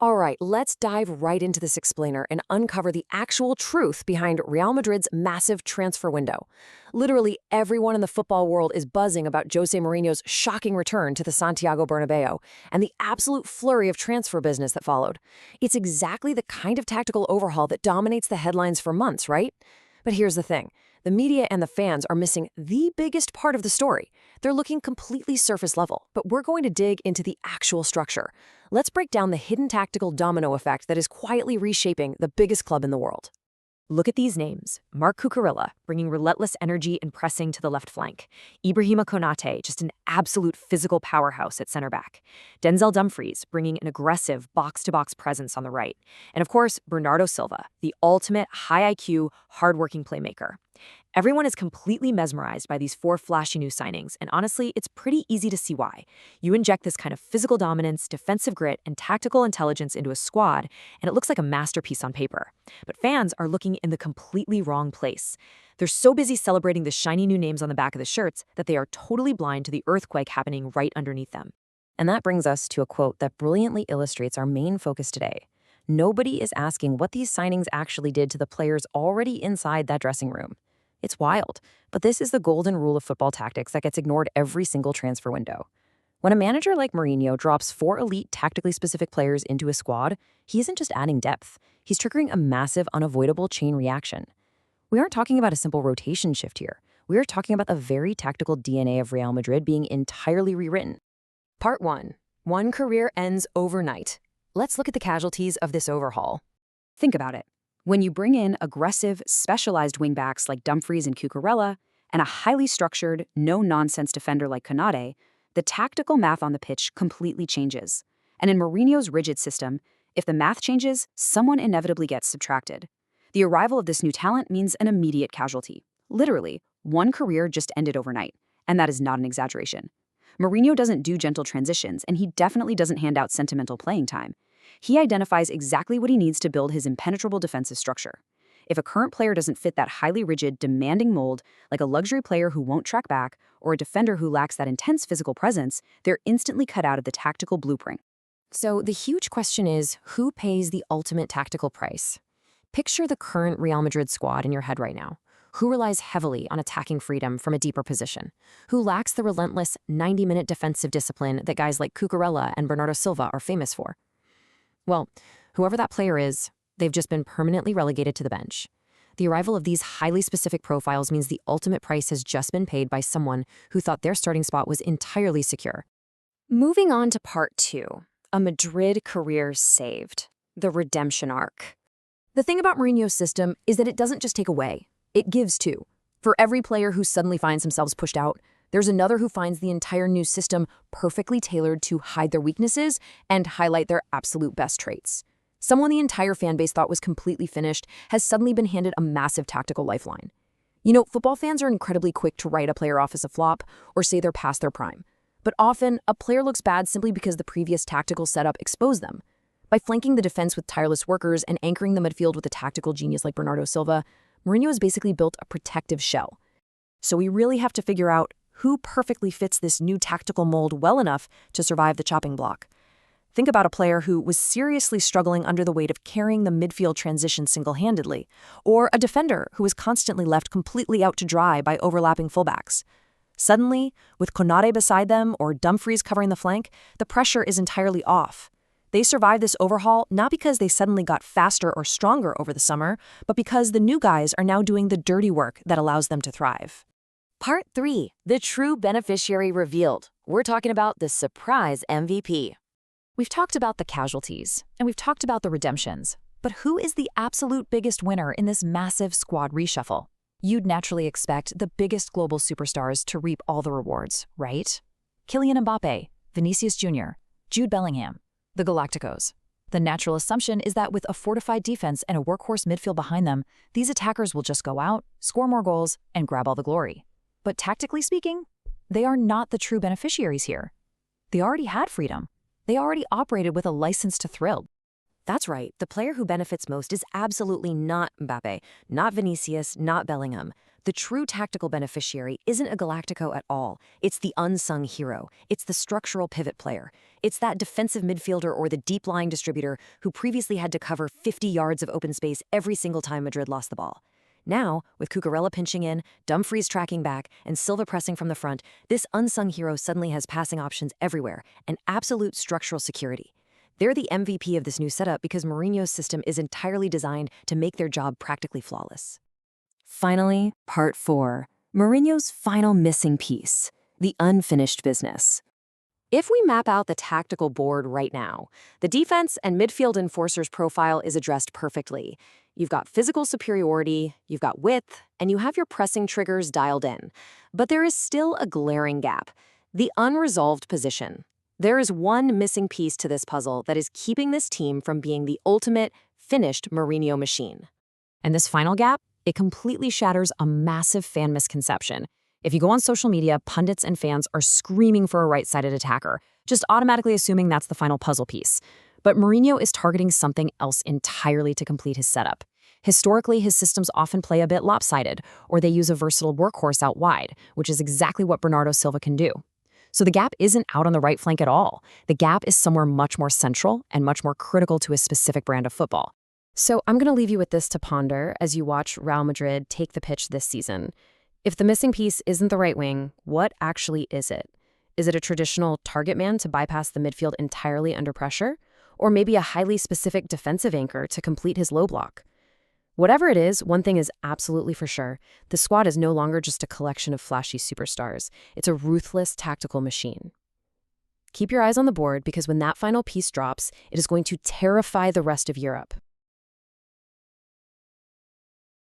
All right, let's dive right into this explainer and uncover the actual truth behind Real Madrid's massive transfer window. Literally, everyone in the football world is buzzing about José Mourinho's shocking return to the Santiago Bernabeu and the absolute flurry of transfer business that followed. It's exactly the kind of tactical overhaul that dominates the headlines for months, right? But here's the thing. The media and the fans are missing the biggest part of the story. They're looking completely surface level, but we're going to dig into the actual structure. Let's break down the hidden tactical domino effect that is quietly reshaping the biggest club in the world. Look at these names. Marc Cucurella, bringing relentless energy and pressing to the left flank. Ibrahima Konate, just an absolute physical powerhouse at center back. Denzel Dumfries, bringing an aggressive box-to-box presence on the right. And of course, Bernardo Silva, the ultimate high IQ, hardworking playmaker. Everyone is completely mesmerized by these four flashy new signings, and honestly, it's pretty easy to see why. You inject this kind of physical dominance, defensive grit, and tactical intelligence into a squad, and it looks like a masterpiece on paper. But fans are looking in the completely wrong place. They're so busy celebrating the shiny new names on the back of the shirts that they are totally blind to the earthquake happening right underneath them. And that brings us to a quote that brilliantly illustrates our main focus today. Nobody is asking what these signings actually did to the players already inside that dressing room. It's wild, but this is the golden rule of football tactics that gets ignored every single transfer window. When a manager like Mourinho drops four elite, tactically specific players into a squad, he isn't just adding depth. He's triggering a massive, unavoidable chain reaction. We aren't talking about a simple rotation shift here. We are talking about the very tactical DNA of Real Madrid being entirely rewritten. Part 1. One career ends overnight. Let's look at the casualties of this overhaul. Think about it. When you bring in aggressive, specialized wingbacks like Dumfries and Cucurella, and a highly structured, no-nonsense defender like Konate, the tactical math on the pitch completely changes. And in Mourinho's rigid system, if the math changes, someone inevitably gets subtracted. The arrival of this new talent means an immediate casualty. Literally, one career just ended overnight, and that is not an exaggeration. Mourinho doesn't do gentle transitions, and he definitely doesn't hand out sentimental playing time. He identifies exactly what he needs to build his impenetrable defensive structure. If a current player doesn't fit that highly rigid, demanding mold, like a luxury player who won't track back or a defender who lacks that intense physical presence, they're instantly cut out of the tactical blueprint. So the huge question is, who pays the ultimate tactical price? Picture the current Real Madrid squad in your head right now. Who relies heavily on attacking freedom from a deeper position? Who lacks the relentless 90-minute defensive discipline that guys like Cucurella and Bernardo Silva are famous for? Well, whoever that player is, they've just been permanently relegated to the bench. The arrival of these highly specific profiles means the ultimate price has just been paid by someone who thought their starting spot was entirely secure. Moving on to part 2, a Madrid career saved, the redemption arc. The thing about Mourinho's system is that it doesn't just take away, it gives too. For every player who suddenly finds themselves pushed out, there's another who finds the entire new system perfectly tailored to hide their weaknesses and highlight their absolute best traits. Someone the entire fan base thought was completely finished has suddenly been handed a massive tactical lifeline. You know, football fans are incredibly quick to write a player off as a flop or say they're past their prime. But often, a player looks bad simply because the previous tactical setup exposed them. By flanking the defense with tireless workers and anchoring the midfield with a tactical genius like Bernardo Silva, Mourinho has basically built a protective shell. So we really have to figure out who perfectly fits this new tactical mold well enough to survive the chopping block. Think about a player who was seriously struggling under the weight of carrying the midfield transition single-handedly, or a defender who was constantly left completely out to dry by overlapping fullbacks. Suddenly, with Konate beside them or Dumfries covering the flank, the pressure is entirely off. They survived this overhaul not because they suddenly got faster or stronger over the summer, but because the new guys are now doing the dirty work that allows them to thrive. Part 3, the true beneficiary revealed. We're talking about the surprise MVP. We've talked about the casualties, and we've talked about the redemptions, but who is the absolute biggest winner in this massive squad reshuffle? You'd naturally expect the biggest global superstars to reap all the rewards, right? Kylian Mbappe, Vinicius Jr., Jude Bellingham, the Galacticos. The natural assumption is that with a fortified defense and a workhorse midfield behind them, these attackers will just go out, score more goals, and grab all the glory. But tactically speaking, they are not the true beneficiaries here. They already had freedom. They already operated with a license to thrill. That's right, the player who benefits most is absolutely not Mbappe, not Vinicius, not Bellingham. the true tactical beneficiary isn't a Galactico at all. It's the unsung hero. It's the structural pivot player. It's that defensive midfielder or the deep-lying distributor who previously had to cover 50 yards of open space every single time Madrid lost the ball. Now, with Cucurella pinching in, Dumfries tracking back, and Silva pressing from the front, this unsung hero suddenly has passing options everywhere and absolute structural security. They're the MVP of this new setup because Mourinho's system is entirely designed to make their job practically flawless. Finally, part 4. Mourinho's final missing piece, the unfinished business. If we map out the tactical board right now, the defense and midfield enforcers profile is addressed perfectly. You've got physical superiority, you've got width, and you have your pressing triggers dialed in. But there is still a glaring gap, the unresolved position. There is one missing piece to this puzzle that is keeping this team from being the ultimate, finished Mourinho machine. And this final gap, it completely shatters a massive fan misconception. If you go on social media, pundits and fans are screaming for a right-sided attacker, just automatically assuming that's the final puzzle piece. But Mourinho is targeting something else entirely to complete his setup. Historically, his systems often play a bit lopsided, or they use a versatile workhorse out wide, which is exactly what Bernardo Silva can do. So the gap isn't out on the right flank at all. The gap is somewhere much more central and much more critical to a specific brand of football. So I'm going to leave you with this to ponder as you watch Real Madrid take the pitch this season. If the missing piece isn't the right wing, what actually is it? Is it a traditional target man to bypass the midfield entirely under pressure? Or maybe a highly specific defensive anchor to complete his low block? Whatever it is, one thing is absolutely for sure. The squad is no longer just a collection of flashy superstars. It's a ruthless tactical machine. Keep your eyes on the board because when that final piece drops, it is going to terrify the rest of Europe.